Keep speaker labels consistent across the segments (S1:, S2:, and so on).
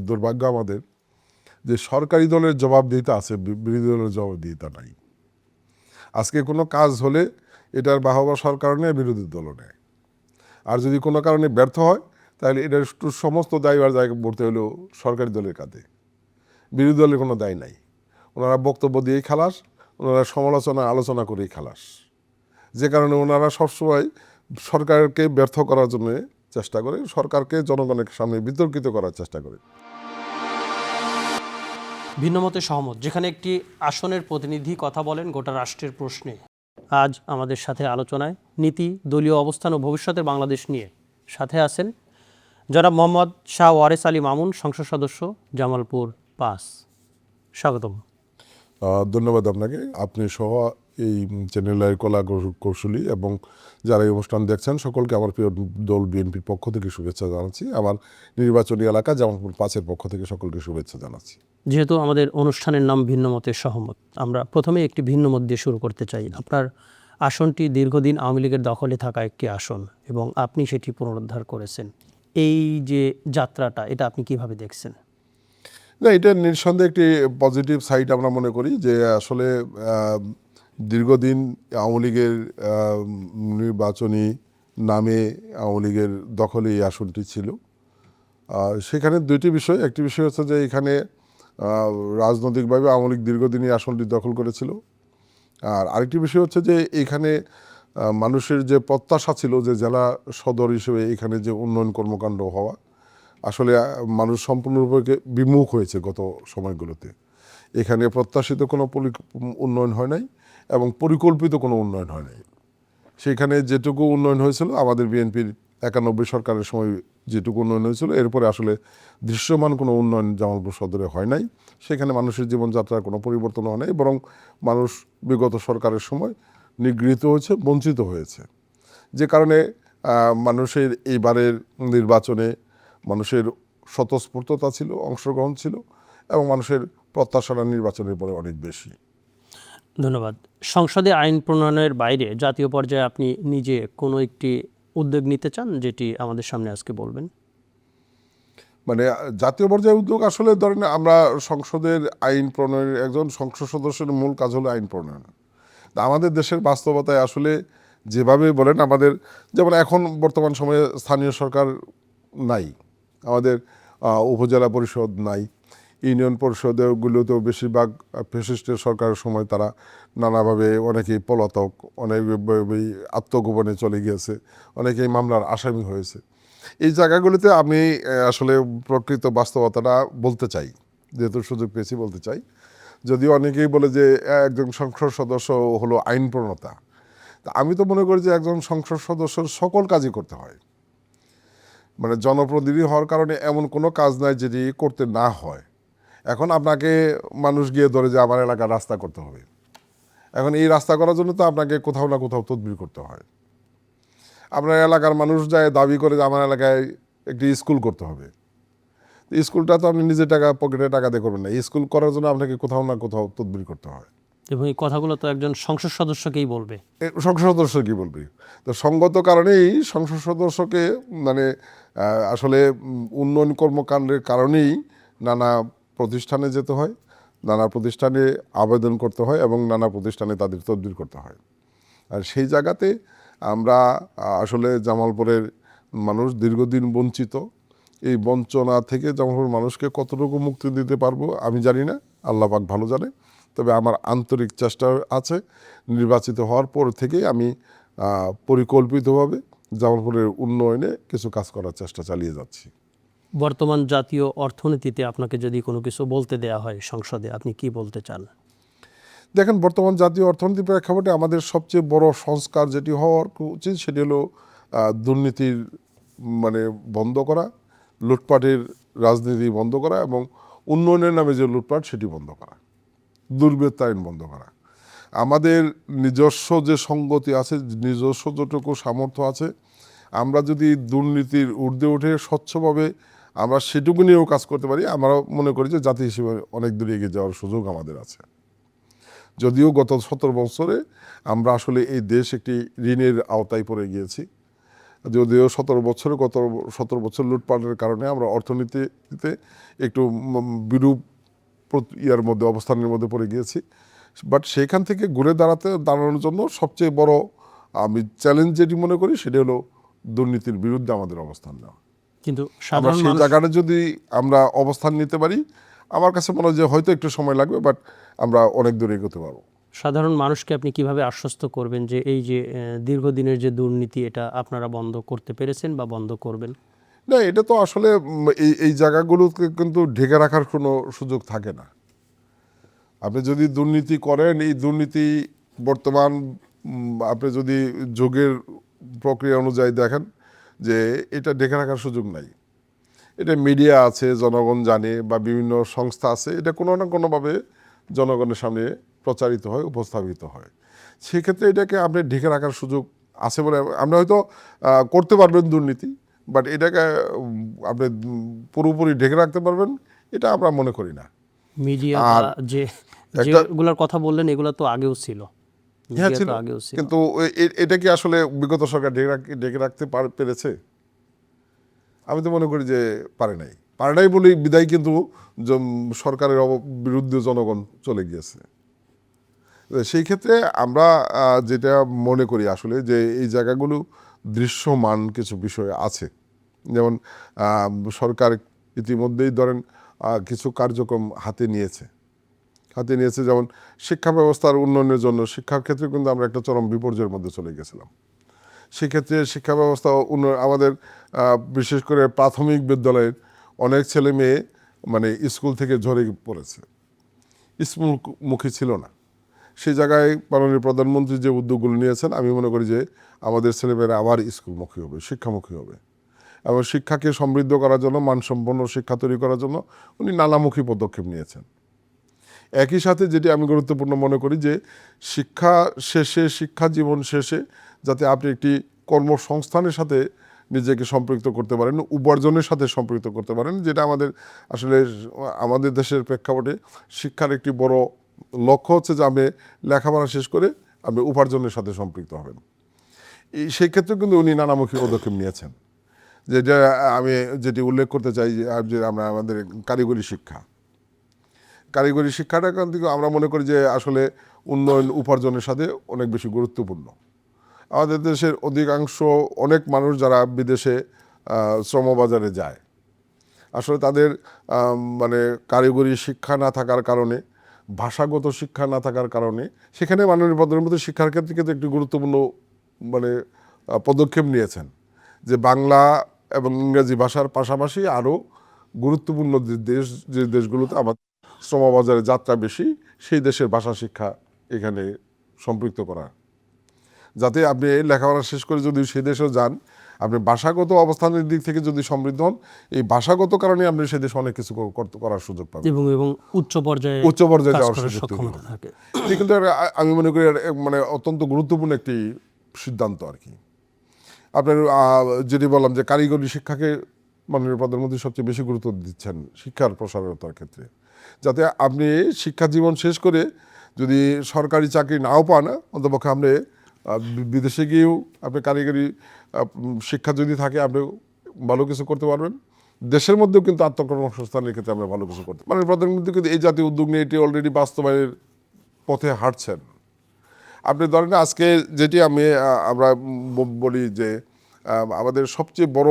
S1: দুর্ভাগ্য আমাদের যে সরকারি দলের জবাবদিহিতা আছে, বিরোধী দলের জবাবদিহিতা নাই। আজকে কোনো কাজ হলে এটার বাহবা সরকার নেয়, বিরোধী দলও নেয়। আর যদি কোনো কারণে ব্যর্থ হয় তাহলে এটার সমস্ত দায়ভার জায়গা পড়তে হলেও সরকারি দলের কাঁধে, বিরোধী দলের কোনো দায় নাই। ওনারা বক্তব্য দিয়েই খালাস, ওনারা সমালোচনা আলোচনা করেই খালাস। যে কারণে ওনারা সবসময় সরকারকে ব্যর্থ করার জন্য চেষ্টা করে, সরকারকে জনগণের সামনে বিতর্কিত করার চেষ্টা করে।
S2: ভিন্নমতে সহমত, যেখানে একটি আসনের প্রতিনিধি কথা বলেন গোটা রাষ্ট্রের প্রশ্নে। আজ আমাদের সাথে আলোচনায় নীতি, দলীয় অবস্থান ও ভবিষ্যতের বাংলাদেশ নিয়ে সাথে আছেন জনাব মোহাম্মদ শাহ ওয়ারেস আলী মামুন, সংসদ সদস্য, জামালপুর 5। স্বাগতম।
S1: ধন্যবাদ আপনাকে। আপনি সহ এই চ্যানেলের কলা কৌশলী এবং যারা এই অনুষ্ঠান দেখছেন সকলকে আমার প্রিয় দল বিএনপির পক্ষ থেকে শুভেচ্ছা জানাচ্ছি। আমার নির্বাচনী এলাকা জামালপুর 5-এর পক্ষ থেকে সকলকে শুভেচ্ছা জানাচ্ছি।
S2: যেহেতু আমাদের অনুষ্ঠানের নাম ভিন্নমতে সহমত, আমরা প্রথমে একটি ভিন্নমত দিয়ে শুরু করতে চাই। আপনার আসনটি দীর্ঘদিন আওয়ামী লীগের দখলে থাকা একটি আসন এবং আপনি সেটি পুনরুদ্ধার করেছেন। এই যে যাত্রাটা, এটা আপনি কিভাবে দেখছেন?
S1: না, এটা নিঃসন্দেহে একটি পজিটিভ সাইড আমরা মনে করি যে আসলে দীর্ঘদিন আওয়ামী লীগের নির্বাচনী নামে আওয়ামী লীগের দখলে এই আসনটি ছিল। সেখানে দুইটি বিষয়, একটি বিষয় হচ্ছে যে এখানে রাজনৈতিকভাবে আওয়ামী লীগ দীর্ঘদিনই আসনটি দখল করেছিল। আর আরেকটি বিষয় হচ্ছে যে এখানে মানুষের যে প্রত্যাশা ছিল যে জেলা সদর হিসেবে এখানে যে উন্নয়ন কর্মকাণ্ড হওয়া, আসলে মানুষ সম্পূর্ণরূপে বিমুখ হয়েছে গত সময়গুলোতে। এখানে প্রত্যাশিত কোনো উন্নয়ন হয় নাই এবং পরিকল্পিত কোনো উন্নয়ন হয় নাই। সেখানে যেটুকু উন্নয়ন হয়েছিল আমাদের বিএনপির 91 সরকারের সময় যেটুকু উন্নয়ন হয়েছিল, এরপরে আসলে দৃশ্যমান কোনো উন্নয়ন জামালপুর সদরে হয় নাই। সেখানে মানুষের জীবনযাত্রার কোনো পরিবর্তন হয় নাই, বরং মানুষ বিগত সরকারের সময় নিগৃহীত হয়েছে, বঞ্চিত হয়েছে। যে কারণে মানুষের এইবারের নির্বাচনে মানুষের স্বতঃস্ফূর্ততা ছিল, অংশগ্রহণ ছিল এবং মানুষের প্রত্যাশাটা নির্বাচনের পরে অনেক বেশি।
S2: ধন্যবাদ। সংসদে আইন প্রণয়নের বাইরে জাতীয় পর্যায়ে আপনি নিজে কোনো একটি উদ্যোগ নিতে চান, যেটি আমাদের সামনে আজকে বলবেন?
S1: মানে জাতীয় পর্যায়ে উদ্যোগ আসলে ধরেন আমরা সংসদের আইন প্রণয়নের একজন সংসদ সদস্যের মূল কাজ হলো আইন প্রণয়ন। তা আমাদের দেশের বাস্তবতায় আসলে যেভাবে বলেন, আমাদের যেমন এখন বর্তমান সময়ে স্থানীয় সরকার নাই, আমাদের উপজেলা পরিষদ নাই, ইউনিয়ন পরিষদগুলোতেও বেশিরভাগ ফ্যাসিস্টের সরকারের সময় তারা নানাভাবে অনেকেই পলাতক, অনেকভাবেই আত্মগোপনে চলে গিয়েছে, অনেকেই মামলার আসামি হয়েছে। এই জায়গাগুলিতে আমি আসলে প্রকৃত বাস্তবতাটা বলতে চাই, যেহেতু সুযোগ পেয়েছি বলতে চাই। যদিও অনেকেই বলে যে একজন সংসদ সদস্য হলো আইন প্রণেতা, তা আমি তো মনে করি যে একজন সংসদ সদস্যর সকল কাজই করতে হয়। মানে জনপ্রতিনিধি হওয়ার কারণে এমন কোনো কাজ নাই যেটি করতে না হয়। এখন আপনাকে মানুষ গিয়ে ধরে যে আমার এলাকার রাস্তা করতে হবে, এখন এই রাস্তা করার জন্য তো আপনাকে কোথাও না কোথাও তদবির করতে হয়। আপনার এলাকার মানুষ যায় দাবি করে যে আমার এলাকায় একটি স্কুল করতে হবে, স্কুলটা তো আপনি নিজের টাকা, পকেটে টাকা দিয়ে করবেন না। স্কুল করার জন্য আপনাকে কোথাও না কোথাও তদবির করতে হয়।
S2: এবং এই কথাগুলো তো একজন সংসদ সদস্যকেই বলবে।
S1: সংসদ সদস্য কি বলবে? তো সঙ্গত কারণেই সংসদ সদস্যকে মানে আসলে উন্নয়ন কর্মকাণ্ডের কারণেই নানা প্রতিষ্ঠানে যেতে হয়, নানা প্রতিষ্ঠানে আবেদন করতে হয় এবং নানা প্রতিষ্ঠানে তাদের তদবির করতে হয়। আর সেই জায়গাতে আমরা আসলে জামালপুরের মানুষ দীর্ঘদিন বঞ্চিত। এই বঞ্চনা থেকে জামালপুর মানুষকে কতটুকু মুক্তি দিতে পারবো আমি জানি না, আল্লাহ পাক ভালো জানে। তবে আমার আন্তরিক চেষ্টা আছে, নির্বাচিত হওয়ার পর থেকেই আমি পরিকল্পিতভাবে জামালপুরের উন্নয়নে কিছু কাজ করার চেষ্টা চালিয়ে যাচ্ছি।
S2: বর্তমান জাতীয় অর্থনীতিতে আপনাকে যদি কোনো কিছু বলতে দেয়া হয় সংসদে, আপনি কি বলতে চান?
S1: দেখেন, বর্তমান জাতীয় অর্থনীতির প্রেক্ষাপটে আমাদের সবচেয়ে বড় সংস্কার যেটি হওয়ার উচিত সেটি হলো দুর্নীতির মানে বন্ধ করা, লুটপাটের রাজনীতি বন্ধ করা এবং উন্নয়নের নামে যে লুটপাট সেটি বন্ধ করা, দুর্বৃত্তায়ন বন্ধ করা। আমাদের নিজস্ব যে সঙ্গতি আছে, নিজস্ব যতটুকু সামর্থ্য আছে, আমরা যদি দুর্নীতির ঊর্ধ্বে উঠে স্বচ্ছভাবে আমরা সেটুকু নিয়েও কাজ করতে পারি, আমরা মনে করি যে জাতি হিসেবে অনেক দূরে এগিয়ে যাওয়ার সুযোগ আমাদের আছে। যদিও গত 17 বছরে আমরা আসলে এই দেশ একটি ঋণের আওতায় পড়ে গিয়েছি, যদিও 17 বছর লুটপাটের কারণে আমরা অর্থনীতিতে একটু বিরূপ ইয়ার মধ্যে অবস্থানের মধ্যে পড়ে গিয়েছি। বাট সেইখান থেকে ঘুরে দাঁড়ানোর জন্য সবচেয়ে বড় আমি চ্যালেঞ্জ যেটি মনে করি সেটা হলো দুর্নীতির বিরুদ্ধে আমাদের অবস্থান নেওয়া।
S2: কিন্তু
S1: আমরা
S2: সাধারণ
S1: সেই
S2: মানুষ
S1: জায়গাটা যদি আমরা অবস্থান নিতে পারি, আমার কাছে মনে হয় যে হয়তো একটু সময় লাগবে, বাট আমরা অনেক দূরে এগোতে পারবো।
S2: সাধারণ মানুষকে আপনি কিভাবে আশ্বস্ত করবেন যে এই যে দীর্ঘদিনের যে দুর্নীতি এটা আপনারা বন্ধ করতে পেরেছেন বা বন্ধ করবেন?
S1: না, এটা তো আসলে এই জায়গাগুলোকে কিন্তু ঢেকে রাখার কোনো সুযোগ থাকে না। আপনি যদি দুর্নীতি করেন, এই দুর্নীতি বর্তমান আপনি যদি যুগের প্রক্রিয়া অনুযায়ী দেখেন যে এটা ঢেকে রাখার সুযোগ নাই। এটা মিডিয়া আছে, জনগণ জানে, বা বিভিন্ন সংস্থা আছে, এটা কোনো না কোনোভাবে জনগণের সামনে প্রচারিত হয়, উপস্থাপিত হয়। সেক্ষেত্রে এটাকে আপনি ঢেকে রাখার সুযোগ আছে বলে আমরা হয়তো করতে পারবেন দুর্নীতি, বাট এটাকে আপনি পুরোপুরি ঢেকে রাখতে পারবেন এটা আমরা মনে করি না।
S2: মিডিয়া
S1: আর
S2: বা যে
S1: একটা-
S2: যেগুলোর কথা বললেন এগুলো তো আগেও ছিল,
S1: হ্যাঁ
S2: মিডিয়া
S1: ছিল,
S2: তো আগেও ছিল।
S1: কিন্তু এটা কি আসলে বিগত সরকার ঢেকে রাখতে পেরেছে? আমি তো মনে করি যে পারে নাই বলেই বিদায় কিন্তু সরকারের বিরুদ্ধে জনগণ চলে গিয়েছে। সেই ক্ষেত্রে আমরা যেটা মনে করি আসলে যে এই জায়গাগুলো দৃশ্যমান কিছু বিষয় আছে। যেমন সরকার ইতিমধ্যেই ধরেন কিছু কার্যক্রম হাতে নিয়েছে, যেমন শিক্ষা ব্যবস্থার উন্নয়নের জন্য। শিক্ষার ক্ষেত্রে কিন্তু আমরা একটা চরম বিপর্যয়ের মধ্যে চলে গেছিলাম। সেক্ষেত্রে শিক্ষা ব্যবস্থা আমাদের বিশেষ করে প্রাথমিক বিদ্যালয়ের অনেক ছেলে মেয়ে মানে স্কুল থেকে ঝরে পড়েছে, স্কুলমুখী ছিল না। সেই জায়গায় মাননীয় প্রধানমন্ত্রী যে উদ্যোগগুলো নিয়েছেন, আমি মনে করি যে আমাদের ছেলেমেয়েরা আবার স্কুলমুখী হবে, শিক্ষামুখী হবে। এবং শিক্ষাকে সমৃদ্ধ করার জন্য, মানসম্পন্ন শিক্ষা তৈরি করার জন্য উনি নানামুখী পদক্ষেপ নিয়েছেন। একই সাথে যেটি আমি গুরুত্বপূর্ণ মনে করি যে শিক্ষা জীবন শেষে যাতে আপনি একটি কর্মসংস্থানের সাথে নিজেকে সম্পৃক্ত করতে পারেন, উপার্জনের সাথে সম্পৃক্ত করতে পারেন, যেটা আসলে আমাদের দেশের প্রেক্ষাপটে শিক্ষার একটি বড় লক্ষ্য হচ্ছে যে আপনি লেখাপড়া শেষ করে আপনি উপার্জনের সাথে সম্পৃক্ত হবেন। সেই ক্ষেত্রে কিন্তু উনি নানামুখী পদক্ষেপ নিয়েছেন। যেটা আমি যেটি উল্লেখ করতে চাই যে আমরা আমাদের কারিগরি শিক্ষাটা কিন্তু আমরা মনে করি যে আসলে উন্নয়ন উপার্জনের সাথে অনেক বেশি গুরুত্বপূর্ণ। আমাদের দেশের অধিকাংশ অনেক মানুষ যারা বিদেশে শ্রমবাজারে যায়, আসলে তাদের মানে কারিগরি শিক্ষা না থাকার কারণে, ভাষাগত শিক্ষা না থাকার কারণে, সেখানে মাননীয় প্রধানমন্ত্রী শিক্ষার ক্ষেত্রে কিন্তু একটি গুরুত্বপূর্ণ মানে পদক্ষেপ নিয়েছেন যে বাংলা এবং ইংরেজি ভাষার পাশাপাশি আরও গুরুত্বপূর্ণ যে দেশগুলোতে আমাদের শ্রমবাজারে যাত্রা বেশি, সেই দেশের ভাষা শিক্ষা এখানে সম্পৃক্ত করা, যাতে আপনি লেখাপড়া শেষ করে যদি সেই দেশেও যান, আপনি ভাষাগত অবস্থানের দিক থেকে যদি সমৃদ্ধ হন, এই ভাষাগত কারণে আপনি সেই দেশে অনেক কিছু করার সুযোগ পাবেন,
S2: এবং উচ্চ পর্যায়ে
S1: যাওয়ার সুযোগ তৈরি
S2: সক্ষমতা
S1: হবে।
S2: থাকে।
S1: এটি কিন্তু আমি মনে করি মানে অত্যন্ত গুরুত্বপূর্ণ একটি সিদ্ধান্ত আর কি। আপনার যেটি বললাম যে কারিগরি শিক্ষাকে মাননীয় প্রধানমন্ত্রী সবচেয়ে বেশি গুরুত্ব দিচ্ছেন শিক্ষার প্রসারতার ক্ষেত্রে, যাতে আপনি শিক্ষা জীবন শেষ করে যদি সরকারি চাকরি নাও পান, অন্তপক্ষে আপনি বিদেশে গিয়েও আপনি কারিগরি শিক্ষা যদি থাকে আপনি ভালো কিছু করতে পারবেন। দেশের মধ্যেও কিন্তু আত্মকর্মসংস্থানের ক্ষেত্রে আমরা ভালো কিছু করতে, মানে প্রধানমন্ত্রী কিন্তু এই জাতীয় উদ্যোগ নিয়ে এটি অলরেডি বাস্তবায়নের পথে হাঁটছেন। আপনি ধরেন আজকে যেটি আমরা বলি যে আমাদের সবচেয়ে বড়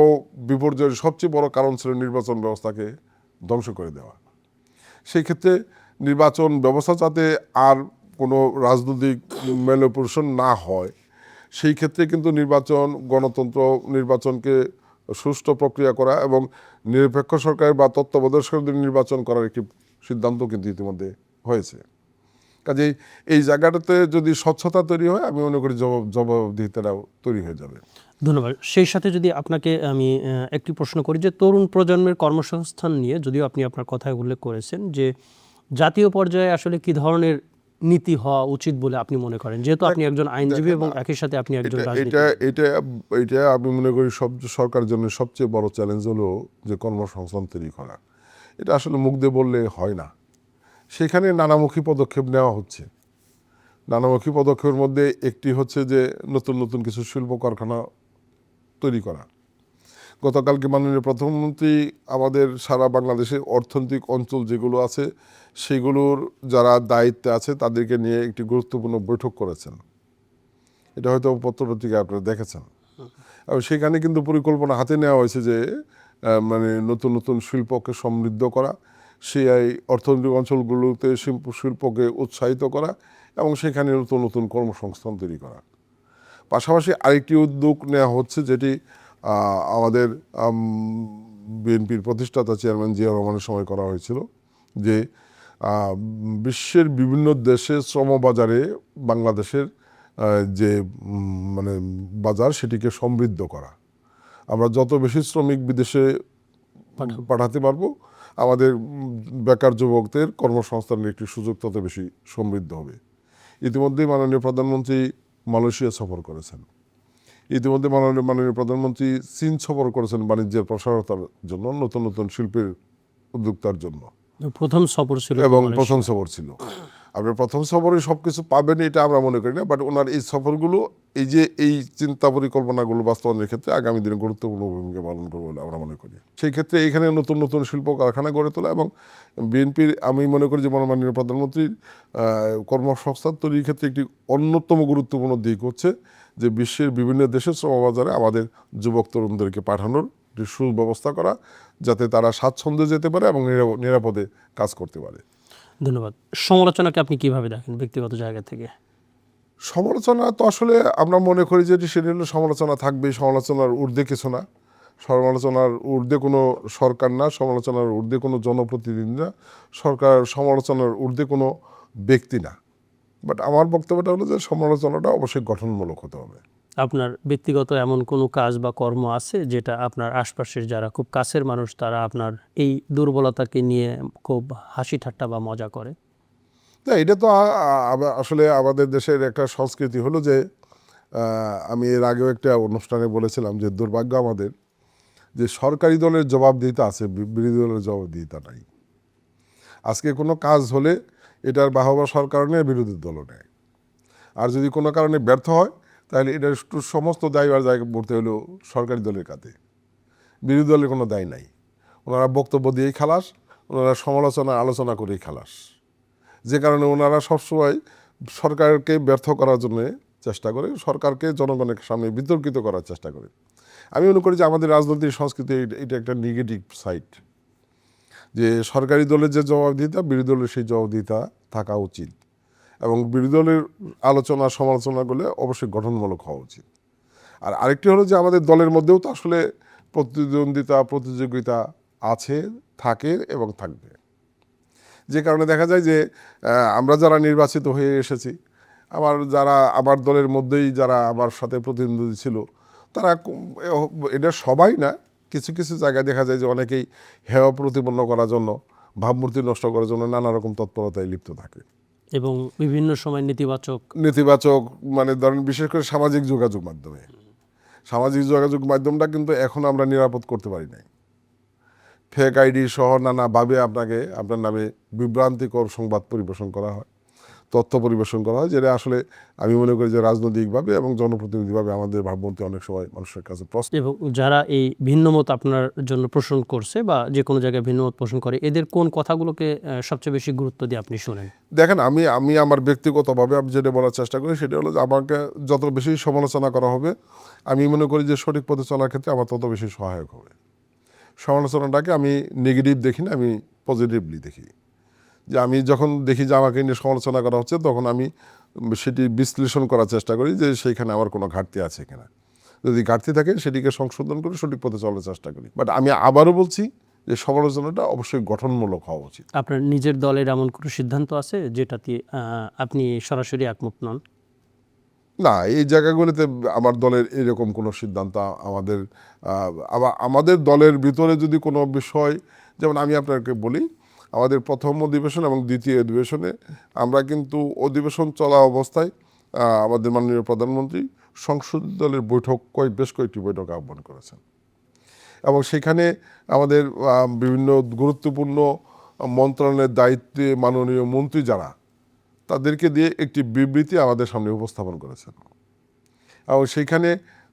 S1: বিপর্যয়ের সবচেয়ে বড় কারণ ছিল নির্বাচন ব্যবস্থাকে ধ্বংস করে দেওয়া। সেই ক্ষেত্রে নির্বাচন ব্যবস্থা যাতে আর কোনো রাজনৈতিক ম্যানিপুলেশন না হয়, সেই ক্ষেত্রে কিন্তু গণতন্ত্র নির্বাচনকে সুষ্ঠু প্রক্রিয়া করা এবং নিরপেক্ষ সরকার বা তত্ত্বাবধায়ক সরকার নির্বাচন করার একটি সিদ্ধান্ত কিন্তু ইতিমধ্যে হয়েছে। কাজেই এই জায়গাটাতে যদি স্বচ্ছতা তৈরি হয়, আমি মনে করি জবাবদিহিতাটাও তৈরি হয়ে যাবে।
S2: ধন্যবাদ। সেই সাথে যদি আপনাকে আমি একটি প্রশ্ন করি যে তরুণ প্রজন্মের কর্মসংস্থান নিয়ে, যদিও আপনি আপনার কথায় উল্লেখ করেছেন, যে জাতীয় পর্যায়ে আসলে কি ধরনের নীতি হওয়া উচিত বলে আপনি মনে করেন, যেহেতু আপনি একজন আইনজীবী এবং একই সাথে আপনি একজন রাজনীতিবিদ?
S1: এটা আমি মনে করি সরকারের জন্য সবচেয়ে বড় চ্যালেঞ্জ হলো যে কর্মসংস্থান তৈরি করা। এটা আসলে মুখ দিয়ে বললে হয় না, সেখানে নানামুখী পদক্ষেপ নেওয়া হচ্ছে। নানামুখী পদক্ষেপের মধ্যে একটি হচ্ছে যে নতুন নতুন কিছু শিল্প কারখানা তৈরি করা। গতকালকে মাননীয় প্রধানমন্ত্রী আমাদের সারা বাংলাদেশের অর্থনৈতিক অঞ্চল যেগুলো আছে সেগুলোর যারা দায়িত্বে আছে তাদেরকে নিয়ে একটি গুরুত্বপূর্ণ বৈঠক করেছেন। এটা হয়তো পত্রপত্রিকায় আপনারা দেখেছেন। এবং সেখানে কিন্তু পরিকল্পনা হাতে নেওয়া হয়েছে যে মানে নতুন নতুন শিল্পকে সমৃদ্ধ করা, সেই অর্থনৈতিক অঞ্চলগুলোতে শিল্পকে উৎসাহিত করা এবং সেখানে নতুন নতুন কর্মসংস্থান তৈরি করা। পাশাপাশি আরেকটি উদ্যোগ নেওয়া হচ্ছে যেটি আমাদের বিএনপির প্রতিষ্ঠাতা চেয়ারম্যান জিয়া রহমানের সময় করা হয়েছিল, যে বিশ্বের বিভিন্ন দেশে শ্রমবাজারে বাংলাদেশের যে মানে বাজার সেটিকে সমৃদ্ধ করা। আমরা যত বেশি শ্রমিক বিদেশে পাঠাতে পারবো আমাদের বেকার যুবকদের কর্মসংস্থানের একটি সুযোগ তত বেশি সমৃদ্ধ হবে। ইতিমধ্যেই মাননীয় প্রধানমন্ত্রী মালয়েশিয়া সফর করেছেন। ইতিমধ্যে মাননীয় প্রধানমন্ত্রী চীন সফর করেছেন বাণিজ্যের প্রসারতার জন্য, নতুন নতুন শিল্পের উদ্যোক্তার জন্য।
S2: প্রথম সফর ছিল
S1: এবং প্রথম সফর ছিল। আপনার প্রথম সফরে সবকিছু পাবেন এটা আমরা মনে করি না, বাট ওনার এই সফরগুলো এই চিন্তা পরিকল্পনাগুলো বাস্তবায়নের ক্ষেত্রে আগামী দিনে গুরুত্বপূর্ণ ভূমিকা পালন করবে বলে আমরা মনে করি। সেই ক্ষেত্রে এখানে নতুন নতুন শিল্প কারখানা গড়ে তোলা এবং বিএনপির আমি মনে করি যে মাননীয় প্রধানমন্ত্রীর কর্মসংস্থান তৈরির ক্ষেত্রে একটি অন্যতম গুরুত্বপূর্ণ দিক হচ্ছে যে বিশ্বের বিভিন্ন দেশের শ্রমবাজারে আমাদের যুবক তরুণদেরকে পাঠানোর একটি সুব্যবস্থা করা, যাতে তারা স্বাচ্ছন্দ্যে যেতে পারে এবং নিরাপদে কাজ করতে পারে।
S2: ধন্যবাদ। সমালোচনাকে আপনি কিভাবে দেখেন ব্যক্তিগত জায়গা থেকে?
S1: সমালোচনা তো আসলে আমরা মনে করি যে সেটা হলো সমালোচনা থাকবে, সমালোচনার ঊর্ধ্বে কিছু না, সমালোচনার ঊর্ধ্বে কোনো সরকার না, সমালোচনার ঊর্ধ্বে কোনো জনপ্রতিনিধি না, সমালোচনার ঊর্ধ্বে কোনো ব্যক্তি না। বাট আমার বক্তব্যটা হলো যে সমালোচনাটা অবশ্যই গঠনমূলক হতে হবে।
S2: আপনার ব্যক্তিগত এমন কোনো কাজ বা কর্ম আছে যেটা আপনার আশপাশের যারা খুব কাছের মানুষ তারা আপনার এই দুর্বলতাকে নিয়ে খুব হাসি ঠাট্টা বা মজা করে?
S1: না, এটা তো আসলে আমাদের দেশের একটা সংস্কৃতি হলো যে আমি এর আগেও একটা অনুষ্ঠানে বলেছিলাম যে দুর্ভাগ্য আমাদের যে সরকারি দলের জবাবদিহিতা আছে, বিরোধী দলের জবাবদিহিতা নাই। আজকে কোনো কাজ হলে এটার বাহবা সরকার নেয়, বিরোধী দলও নেয়। আর যদি কোনো কারণে ব্যর্থ হয় তাহলে এটার সমস্ত দায়ভার জায়গা পড়তে হলো সরকারি দলের কাছে, বিরোধী দলের কোনো দায় নাই। ওনারা বক্তব্য দিয়েই খালাস, ওনারা সমালোচনা আলোচনা করেই খালাস, যে কারণে ওনারা সবসময় সরকারকে ব্যর্থ করার জন্য চেষ্টা করে, সরকারকে জনগণের সামনে বিতর্কিত করার চেষ্টা করে। আমি মনে করি যে আমাদের রাজনৈতিক সংস্কৃতি এটা একটা নেগেটিভ সাইড, যে সরকারি দলের যে জবাবদিহিতা বিরোধী দলের সেই জবাবদিহিতা থাকা উচিত এবং বিরোধী দলের আলোচনা সমালোচনাগুলো অবশ্যই গঠনমূলক হওয়া উচিত। আর আরেকটি হলো যে আমাদের দলের মধ্যেও তো আসলে প্রতিযোগিতা আছে, থাকে এবং থাকবে। যে কারণে দেখা যায় যে আমরা যারা নির্বাচিত হয়ে এসেছি, আমার দলের মধ্যেই যারা আমার সাথে প্রতিদ্বন্দ্বী ছিল তারা, এটা সবাই না, কিছু কিছু জায়গায় দেখা যায় যে অনেকেই হেয় প্রতিপন্ন করার জন্য, ভাবমূর্তি নষ্ট করার জন্য নানা রকম তৎপরতায় লিপ্ত থাকে
S2: এবং বিভিন্ন সময় নেতিবাচক
S1: মানে ধরেন বিশেষ করে সামাজিক যোগাযোগ মাধ্যমটা কিন্তু এখন আমরা নিরাপদ করতে পারি নাই। ফেক আইডি সহ নানাভাবে আপনার নামে বিভ্রান্তিকর সংবাদ পরিবেশন করা হয়, তথ্য পরিবেশন করা হয়, যেটা আসলে আমি মনে করি যে রাজনৈতিকভাবে এবং জনপ্রতিনিধিভাবে আমাদের ভাবমূর্তি অনেক সময় মানুষের কাছে প্রশ্ন।
S2: এবং যারা এই ভিন্নমত আপনার জন্য পোষণ করছে বা যে কোনো জায়গায় ভিন্নমত পোষণ করে, এদের কোন কথাগুলোকে সবচেয়ে বেশি গুরুত্ব দিয়ে আপনি শুনেন?
S1: দেখেন, আমি আমার ব্যক্তিগতভাবে আমি যেটা বলার চেষ্টা করি সেটা হলো যে আমাকে যত বেশি সমালোচনা করা হবে আমি মনে করি যে সঠিক পথে চলার ক্ষেত্রে আমার তত বেশি সহায়ক হবে। সমালোচনাটাকে আমি নেগেটিভ দেখি না, আমি পজিটিভলি দেখি। যে আমি যখন দেখি যে আমাকে নিয়ে সমালোচনা করা হচ্ছে তখন আমি সেটি বিশ্লেষণ করার চেষ্টা করি যে সেইখানে আমার কোনো ঘাটতি আছে কিনা। যদি ঘাটতি থাকে সেটিকে সংশোধন করে সঠিক পথে চলার চেষ্টা করি। বাট আমি আবারও বলছি যে সমালোচনাটা অবশ্যই গঠনমূলক হওয়া উচিত।
S2: আপনার নিজের দলের এমন কোনো সিদ্ধান্ত আছে যেটাতে আপনি সরাসরি একমত নন?
S1: না, এই জায়গাগুলিতে আমার দলের এরকম কোনো সিদ্ধান্ত আমাদের দলের ভিতরে যদি কোনো বিষয়, যেমন আমি আপনাকে বলি, আমাদের প্রথম অধিবেশন এবং দ্বিতীয় অধিবেশনে আমরা কিন্তু অধিবেশন চলা অবস্থায় আমাদের মাননীয় প্রধানমন্ত্রী সংসদীয় দলের বেশ কয়েকটি বৈঠক আহ্বান করেছেন এবং সেখানে আমাদের বিভিন্ন গুরুত্বপূর্ণ মন্ত্রণালয়ের দায়িত্বে মাননীয় মন্ত্রী যারা, তাদেরকে দিয়ে একটি বিবৃতি আমাদের সামনে উপস্থাপন করেছেন এবং সেইখানে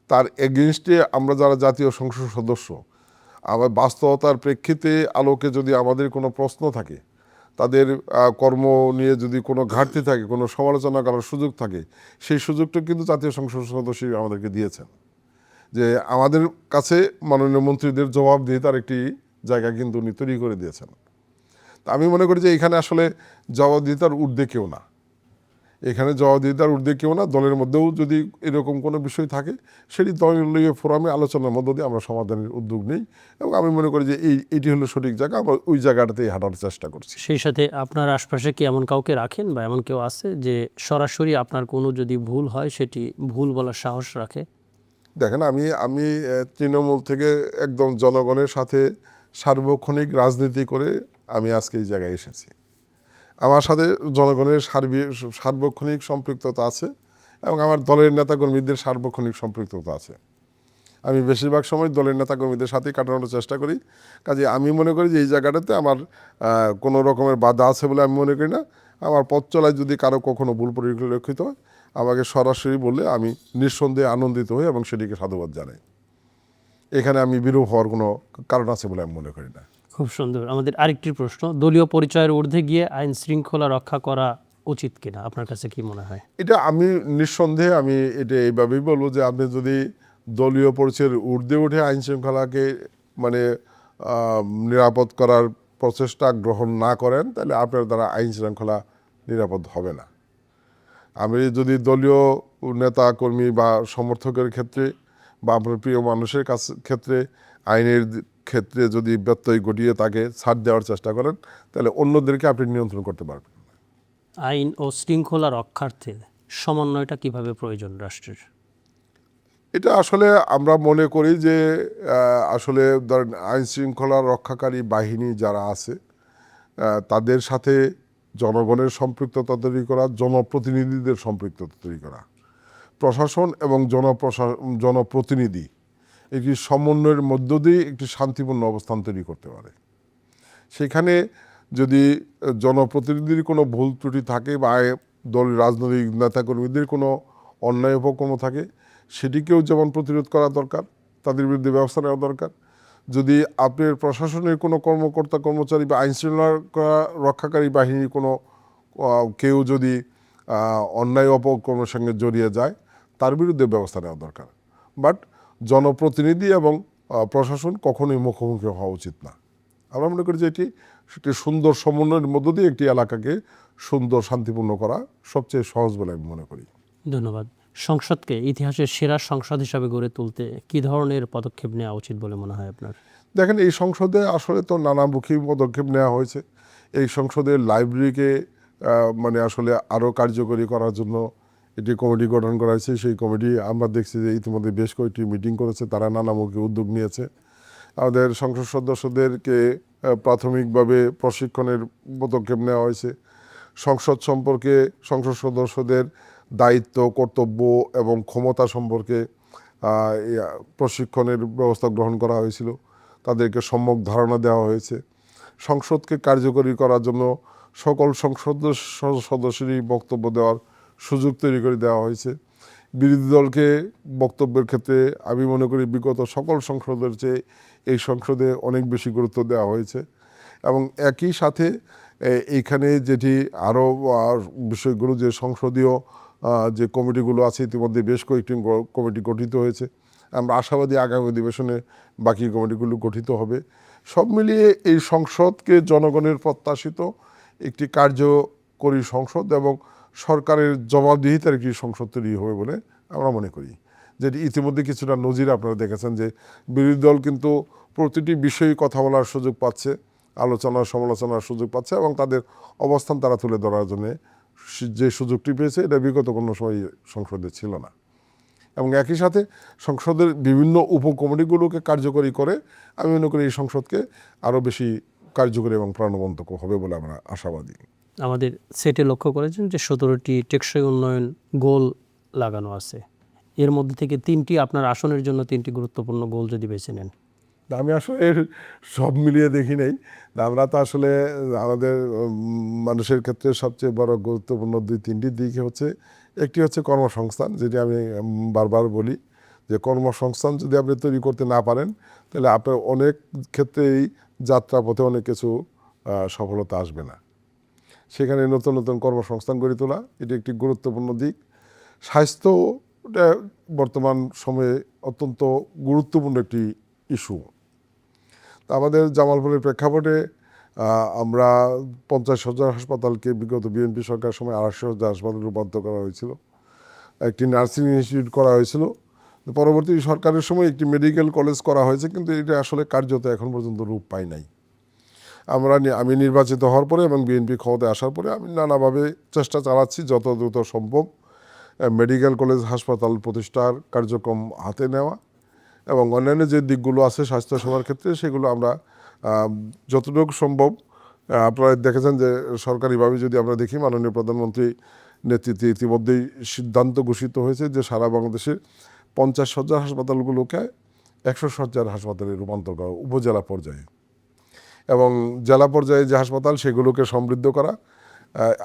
S1: তার এগেনস্টে আমরা যারা জাতীয় সংসদ সদস্য, আবার বাস্তবতার প্রেক্ষিতে আলোকে যদি আমাদের কোনো প্রশ্ন থাকে, তাদের কর্ম নিয়ে যদি কোনো ঘাটতি থাকে, কোনো সমালোচনা করার সুযোগ থাকে, সেই সুযোগটা কিন্তু জাতীয় সংসদ সদস্য আমাদেরকে দিয়েছেন, যে আমাদের কাছে মাননীয় মন্ত্রীদের জবাব দিয়ে তার একটি জায়গা কিন্তু উনি তৈরি করে দিয়েছেন। তা আমি মনে করি যে এখানে আসলে জবাবদিহিতার ঊর্ধ্বে কেউ না, এখানে জবাবদিহিতার ঊর্ধ্বে কেউ না। দলের মধ্যেও যদি এরকম কোনো বিষয় থাকে, সেটি দলীয় ফোরামে আলোচনার মধ্য দিয়ে আমরা সমাধানের উদ্যোগ নিই, এবং আমি মনে করি যে এটি হলো সঠিক জায়গা, আমরা ওই জায়গাটাতেই হাঁটার চেষ্টা করছি।
S2: সেই সাথে আপনার আশপাশে কি এমন কাউকে রাখেন বা এমন কেউ আছে যে সরাসরি আপনার কোনো যদি ভুল হয় সেটি ভুল বলার সাহস রাখে?
S1: দেখেন, আমি তৃণমূল থেকে একদম জনগণের সাথে সার্বক্ষণিক রাজনীতি করে আমি আজকে এই জায়গায় এসেছি। আমার সাথে জনগণের সার্বক্ষণিক সম্পৃক্ততা আছে, এবং আমার দলের নেতাকর্মীদের সার্বক্ষণিক সম্পৃক্ততা আছে। আমি বেশিরভাগ সময় দলের নেতাকর্মীদের সাথেই কাটানোর চেষ্টা করি। কাজে আমি মনে করি যে এই জায়গাটাতে আমার কোনো রকমের বাধা আছে বলে আমি মনে করি না। আমার পথ চলায় যদি কারো কখনো ভুল পরিলক্ষিত হয়, আমাকে সরাসরি বললে আমি নিঃসন্দেহে আনন্দিত হই এবং সেটিকে সাধুবাদ জানাই। এখানে আমি বিরূপ হওয়ার কোনো কারণ আছে বলে আমি মনে করি না।
S2: খুব সুন্দর। আমাদের আরেকটি প্রশ্ন, দলীয় পরিচয়ের ঊর্ধ্বে গিয়ে আইন শৃঙ্খলা রক্ষা করা উচিত কিনা, আপনার কাছে কি মনে হয়?
S1: এটা আমি নিঃসন্দেহে আমি এটা এইভাবেই বলবো যে আপনি যদি দলীয় পরিচয়ের ঊর্ধ্বে উঠে আইন শৃঙ্খলাকে মানে নিরাপদ করার প্রচেষ্টা গ্রহণ না করেন, তাহলে আপনার দ্বারা আইন শৃঙ্খলা নিরাপদ হবে না। আমি যদি দলীয় নেতা কর্মী বা সমর্থকের ক্ষেত্রে বা আপনার প্রিয় মানুষের ক্ষেত্রে আইনের ক্ষেত্রে যদি ব্যত্যয় ঘটিয়ে তাকে ছাড় দেওয়ার চেষ্টা করেন, তাহলে অন্যদেরকে আপনি নিয়ন্ত্রণ করতে পারবেন।
S2: আইন ও শৃঙ্খলা রক্ষার্থে সমন্বয়টা কিভাবে প্রয়োজন রাষ্ট্রের?
S1: এটা আসলে আমরা মনে করি যে আসলে ধরেন আইন শৃঙ্খলা রক্ষাকারী বাহিনী যারা আছে, তাদের সাথে জনগণের সম্পৃক্ততা তৈরি করা, জনপ্রতিনিধিদের সম্পৃক্ততা তৈরি করা, প্রশাসন এবং জনপ্রতিনিধি একটি সমন্বয়ের মধ্য দিয়ে একটি শান্তিপূর্ণ অবস্থান তৈরি করতে পারে। সেখানে যদি জনপ্রতিনিধির কোনো ভুল ত্রুটি থাকে বা দলের রাজনৈতিক নেতাকর্মীদের কোনো অন্যায় উপক্রম থাকে, সেটিকেও যেমন প্রতিরোধ করা দরকার, তাদের বিরুদ্ধে ব্যবস্থা নেওয়া দরকার। যদি আপনার প্রশাসনের কোনো কর্মকর্তা কর্মচারী বা আইন শৃঙ্খলা রক্ষাকারী বাহিনীর কোনো কেউ যদি অন্যায় অপকর্মের সঙ্গে জড়িয়ে যায়, তার বিরুদ্ধে ব্যবস্থা নেওয়া দরকার। বাট জনপ্রতিনিধি এবং প্রশাসন কখনোই মুখোমুখি হওয়া উচিত না। আমরা মনে করি যে এটি একটি সুন্দর সমন্বয়ের মধ্য দিয়ে একটি এলাকাকে সুন্দর শান্তিপূর্ণ করা সবচেয়ে সহজ বলে আমি মনে করি।
S2: ধন্যবাদ। সংসদকে ইতিহাসের সেরা সংসদ হিসাবে গড়ে তুলতে কী ধরনের পদক্ষেপ নেওয়া উচিত বলে মনে হয় আপনার?
S1: দেখেন, এই সংসদে আসলে তো নানামুখী পদক্ষেপ নেওয়া হয়েছে। এই সংসদের লাইব্রেরিকে মানে আসলে আরও কার্যকরী করার জন্য একটি কমিটি গঠন করা হয়েছে। সেই কমিটি আমরা দেখছি যে ইতিমধ্যে বেশ কয়েকটি মিটিং করেছে, তারা নানামুখী উদ্যোগ নিয়েছে। আমাদের সংসদ সদস্যদেরকে প্রাথমিকভাবে প্রশিক্ষণের পদক্ষেপ নেওয়া হয়েছে। সংসদ সম্পর্কে সংসদ সদস্যদের দায়িত্ব, কর্তব্য এবং ক্ষমতা সম্পর্কে প্রশিক্ষণের ব্যবস্থা গ্রহণ করা হয়েছিল। তাদেরকে সম্যক ধারণা দেওয়া হয়েছে। সংসদকে কার্যকরী করার জন্য সকল সংসদ সদস্যেরই বক্তব্য দেওয়ার সুযোগ তৈরি করে দেওয়া হয়েছে। বিরোধী দলকে বক্তব্যের ক্ষেত্রে আমি মনে করি বিগত সকল সংসদের চেয়ে এই সংসদে অনেক বেশি গুরুত্ব দেওয়া হয়েছে। এবং একই সাথে এইখানে যেটি আরও বিষয়গুলো, যে সংসদীয় যে কমিটিগুলো আছে, ইতিমধ্যে বেশ কয়েকটি কমিটি গঠিত হয়েছে। আমরা আশাবাদী আগামী অধিবেশনে বাকি কমিটিগুলো গঠিত হবে। সব মিলিয়ে এই সংসদকে জনগণের প্রত্যাশিত একটি কার্যকরী সংসদ এবং সরকারের জবাবদিহিতার একটি সংসদ তৈরি হবে বলে আমরা মনে করি। যেটি ইতিমধ্যে কিছুটা নজির আপনারা দেখেছেন যে বিরোধী দল কিন্তু প্রতিটি বিষয়ে কথা বলার সুযোগ পাচ্ছে, আলোচনা সমালোচনার সুযোগ পাচ্ছে, এবং তাদের অবস্থান তারা তুলে ধরার জন্য যে সুযোগটি পেয়েছে, এটা বিগত কোনো সময় সংসদে ছিল না। এবং একই সাথে সংসদের বিভিন্ন উপকমিটিগুলোকে কার্যকরী করে আমি মনে করি এই সংসদকে আরও বেশি কার্যকরী এবং প্রাণবন্ত হবে বলে আমরা আশাবাদী।
S2: আমাদের সেটে লক্ষ্য করেছেন যে 17টি টেকসই উন্নয়ন গোল লাগানো আছে। এর মধ্যে থেকে 3টি আপনার আসনের জন্য 3টি গুরুত্বপূর্ণ গোল যদি বেছে নেন।
S1: আমি আসলে সব মিলিয়ে দেখি নাই। আমরা তো আসলে আমাদের মানুষের ক্ষেত্রে সবচেয়ে বড় গুরুত্বপূর্ণ 2-3টি দিক হচ্ছে, একটি হচ্ছে কর্মসংস্থান, যেটি আমি বারবার বলি। যে কর্মসংস্থান যদি আপনি তৈরি করতে না পারেন তাহলে আপনার অনেক ক্ষেত্রেই যাত্রাপথে অনেক কিছু সফলতা আসবে না। সেখানে নতুন নতুন কর্মসংস্থান গড়ে তোলা এটি একটি গুরুত্বপূর্ণ দিক। স্বাস্থ্যটা বর্তমান সময়ে অত্যন্ত গুরুত্বপূর্ণ একটি ইস্যু। তা আমাদের জামালপুরের প্রেক্ষাপটে আমরা 50,000 হাসপাতালকে বিগত বিএনপি সরকারের সময় 250,000 হাসপাতালে রূপান্তর করা হয়েছিল, একটি নার্সিং ইনস্টিটিউট করা হয়েছিল। পরবর্তী সরকারের সময় একটি মেডিকেল কলেজ করা হয়েছে, কিন্তু এটা আসলে কার্যত এখন পর্যন্ত রূপ পায় নাই। আমি নির্বাচিত হওয়ার পরে এবং বিএনপি ক্ষমতায় আসার পরে আমি নানাভাবে চেষ্টা চালাচ্ছি যত দ্রুত সম্ভব মেডিকেল কলেজ হাসপাতাল প্রতিষ্ঠার কার্যক্রম হাতে নেওয়া এবং অন্যান্য যে দিকগুলো আছে স্বাস্থ্যসেবার ক্ষেত্রে সেগুলো আমরা যতটুকু সম্ভব, আপনারা দেখেছেন যে সরকারিভাবে যদি আমরা দেখি মাননীয় প্রধানমন্ত্রী নেতৃত্বে ইতিমধ্যেই সিদ্ধান্ত ঘোষিত হয়েছে যে সারা বাংলাদেশের 50,000 হাসপাতালগুলোকে 100 শয্যার হাসপাতালে রূপান্তর করা উপজেলা পর্যায়ে, এবং জেলা পর্যায়ে যে হাসপাতাল সেগুলোকে সমৃদ্ধ করা।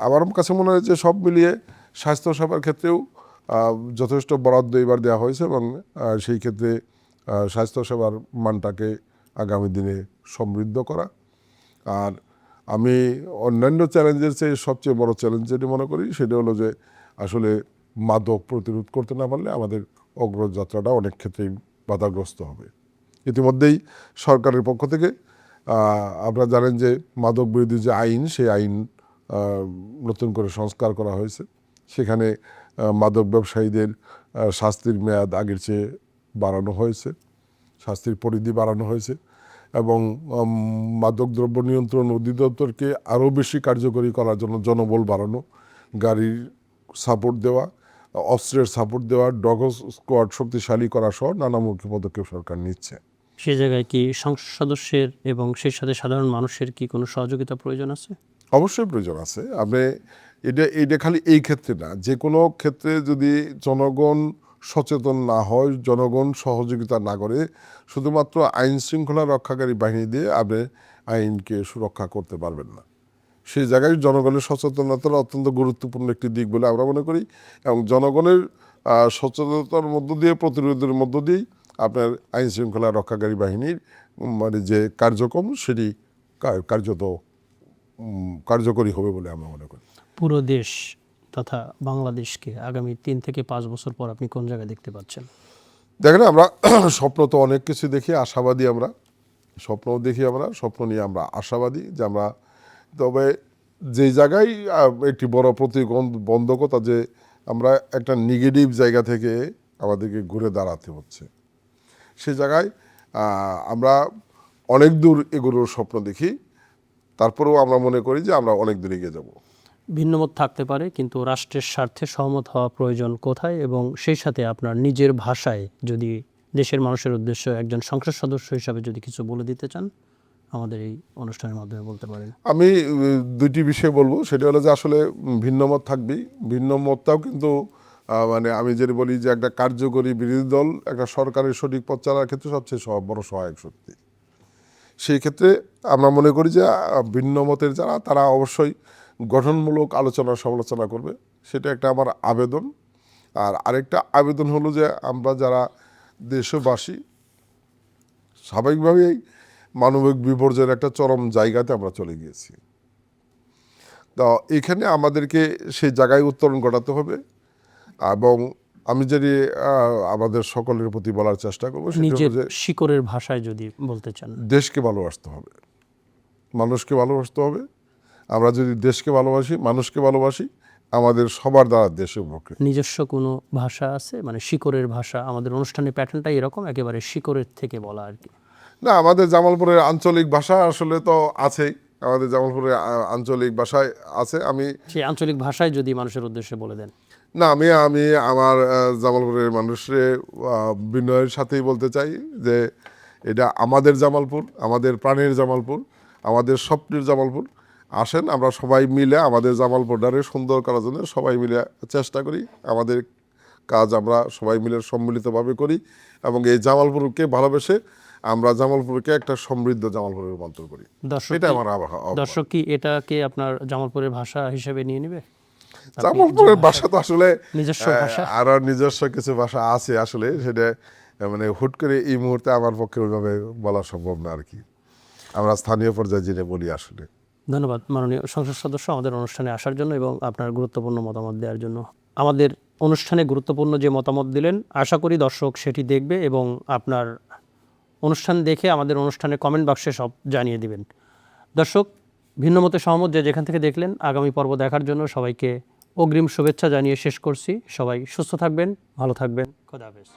S1: আমার কাছে মনে হয় যে সব মিলিয়ে স্বাস্থ্যসেবার ক্ষেত্রেও যথেষ্ট বরাদ্দ এবার দেওয়া হয়েছে এবং সেই ক্ষেত্রে স্বাস্থ্যসেবার মানটাকে আগামী দিনে সমৃদ্ধ করা। আর আমি অন্যান্য চ্যালেঞ্জের চেয়ে সবচেয়ে বড় চ্যালেঞ্জ যেটি মনে করি সেটা হলো যে আসলে মাদক প্রতিরোধ করতে না পারলে আমাদের অগ্রযাত্রাটা অনেক ক্ষেত্রেই বাধাগ্রস্ত হবে। ইতিমধ্যেই সরকারের পক্ষ থেকে আপনারা জানেন যে মাদক বিরোধী যে আইন, সেই আইন নতুন করে সংস্কার করা হয়েছে। সেখানে মাদক ব্যবসায়ীদের শাস্তির মেয়াদ আগের চেয়ে বাড়ানো হয়েছে, শাস্তির পরিধি বাড়ানো হয়েছে এবং মাদকদ্রব্য নিয়ন্ত্রণ অধিদপ্তরকে আরও বেশি কার্যকরী করার জন্য জনবল বাড়ানো, গাড়ির সাপোর্ট দেওয়া, অস্ত্রের সাপোর্ট দেওয়া, ডগ স্কোয়াড শক্তিশালী করা সহ নানামুখী পদক্ষেপ সরকার নিচ্ছে।
S2: সে জায়গায় কি সংসদ সদস্যের এবং সেই সাথে সাধারণ মানুষের কি কোনো সহযোগিতা প্রয়োজন আছে?
S1: অবশ্যই প্রয়োজন আছে। আপনি এটা খালি এই ক্ষেত্রে না, যে কোনো ক্ষেত্রে যদি জনগণ সচেতন না হয়, জনগণ সহযোগিতা না করে, শুধুমাত্র আইন শৃঙ্খলা রক্ষাকারী বাহিনী দিয়ে আপনি আইনকে সুরক্ষা করতে পারবেন না। সেই জায়গায় জনগণের সচেতনতার অত্যন্ত গুরুত্বপূর্ণ একটি দিক বলে আমরা মনে করি এবং জনগণের সচেতনতার মধ্য দিয়ে, প্রতিরোধের মধ্য দিয়েই আপনার আইন শৃঙ্খলা রক্ষাকারী বাহিনীর মানে যে কার্যক্রম সেটি কার্যত কার্যকরী হবে বলে আমরা মনে করি।
S2: পুরো দেশ তথা বাংলাদেশকে আগামী 3 থেকে 5 বছর পর আপনি কোন জায়গায় দেখতে পাচ্ছেন?
S1: দেখেন, আমরা স্বপ্ন তো অনেক কিছু দেখি, আশাবাদী আমরা, স্বপ্নও দেখি, আমরা স্বপ্ন নিয়ে আমরা আশাবাদী যে আমরা, তবে যে জায়গায় একটি বড় প্রতিবন্ধকতা যে আমরা একটা নেগেটিভ জায়গা থেকে আমাদেরকে ঘুরে দাঁড়াতে হচ্ছে, সে জায়গায় আমরা অনেক দূর এগুলোর স্বপ্ন দেখি, তারপরেও আমরা মনে করি যে আমরা অনেক দূর এগিয়ে যাব।
S2: ভিন্নমত থাকতে পারে, কিন্তু রাষ্ট্রের স্বার্থে সহমত হওয়া প্রয়োজন কোথায়, এবং সেই সাথে আপনার নিজের ভাষায় যদি দেশের মানুষের উদ্দেশ্যে একজন সংসদ সদস্য হিসাবে যদি কিছু বলে দিতে চান আমাদের এই অনুষ্ঠানের মাধ্যমে বলতে পারেন।
S1: আমি দুইটি বিষয় বলবো, সেটা হলো যে আসলে ভিন্নমত থাকবেই, ভিন্নমতটাও কিন্তু মানে আমি যেটা বলি যে একটা কার্যকরী বিরোধী দল একটা সরকারের সঠিক পথ চালার ক্ষেত্রে সবচেয়ে বড় সহায়ক শক্তি। সেই ক্ষেত্রে আমরা মনে করি যে ভিন্নমতের যারা, তারা অবশ্যই গঠনমূলক আলোচনা সমালোচনা করবে, সেটা একটা আমার আবেদন। আর আরেকটা আবেদন হলো যে আমরা যারা দেশবাসী স্বাভাবিকভাবেই মানবিক বিপর্যয়ের একটা চরম জায়গাতে আমরা চলে গিয়েছি, তো এখানে আমাদেরকে সেই জায়গায় উত্তরণ ঘটাতে হবে এবং আমি যদি আমাদের সকলের প্রতি বলার চেষ্টা করবো সেটা
S2: নিজের
S1: হলো যে
S2: শিকড়ের ভাষায় যদি বলতে চান,
S1: দেশকে ভালোবাসতে হবে, মানুষকে ভালোবাসতে হবে। আমরা যদি দেশকে ভালোবাসি, মানুষকে ভালোবাসি, আমাদের সবার দ্বারা দেশে উপকৃত।
S2: নিজস্ব কোনো ভাষা আছে, মানে শিকড়ের ভাষা? আমাদের অনুষ্ঠানের প্যাটার্নটাই এরকম, একেবারে শিকড়ের থেকে বলা আর কি।
S1: না, আমাদের জামালপুরের আঞ্চলিক ভাষা আসলে তো আছেই, আমাদের জামালপুরের আঞ্চলিক ভাষায় আছে। আমি
S2: সেই আঞ্চলিক ভাষায় যদি মানুষের উদ্দেশ্যে বলে দেন।
S1: না, আমি আমার জামালপুরের মানুষের বিনয়ের সাথেই বলতে চাই যে এটা আমাদের জামালপুর, আমাদের প্রাণের জামালপুর, আমাদের স্বপ্নের জামালপুর। আসেন আমরা সবাই মিলে আমাদের জামালপুরটারে সুন্দর করার জন্য সবাই মিলে চেষ্টা করি, আমাদের কাজ আমরা সবাই মিলে সম্মিলিতভাবে করি এবং এই জামালপুরকে ভালোবেসে আমরা জামালপুরকে একটা সমৃদ্ধ জামালপুরে রূপান্তর করি। এটা আমার
S2: দর্শক কি এটাকে আপনার জামালপুরের ভাষা হিসেবে নিয়ে নেবে?
S1: জামালপুরের ভাষা তো আসলে
S2: নিজস্ব ভাষা?
S1: আরো নিজস্ব কিছু ভাষা আছে আসলে, সেটা মানে হুট করে এই মুহূর্তে আমার পক্ষে ওইভাবে বলা সম্ভব না আর কি। আমরা স্থানীয় পর্যায়ে জেনে বলি আসলে।
S2: ধন্যবাদ মাননীয় সংসদ সদস্য আমাদের অনুষ্ঠানে আসার জন্য এবং আপনার গুরুত্বপূর্ণ মতামত দেওয়ার জন্য। আমাদের অনুষ্ঠানে গুরুত্বপূর্ণ যে মতামত দিলেন, আশা করি দর্শক সেটি দেখবে এবং আপনার অনুষ্ঠান দেখে আমাদের অনুষ্ঠানের কমেন্ট বাক্সে সব জানিয়ে দিবেন। দর্শক, ভিন্নমতে সহমত যে যেখান থেকে দেখলেন, আগামী পর্ব দেখার জন্য সবাইকে অগ্রিম শুভেচ্ছা জানিয়ে শেষ করছি। সবাই সুস্থ থাকবেন, ভালো থাকবেন। খোদা হাফেজ।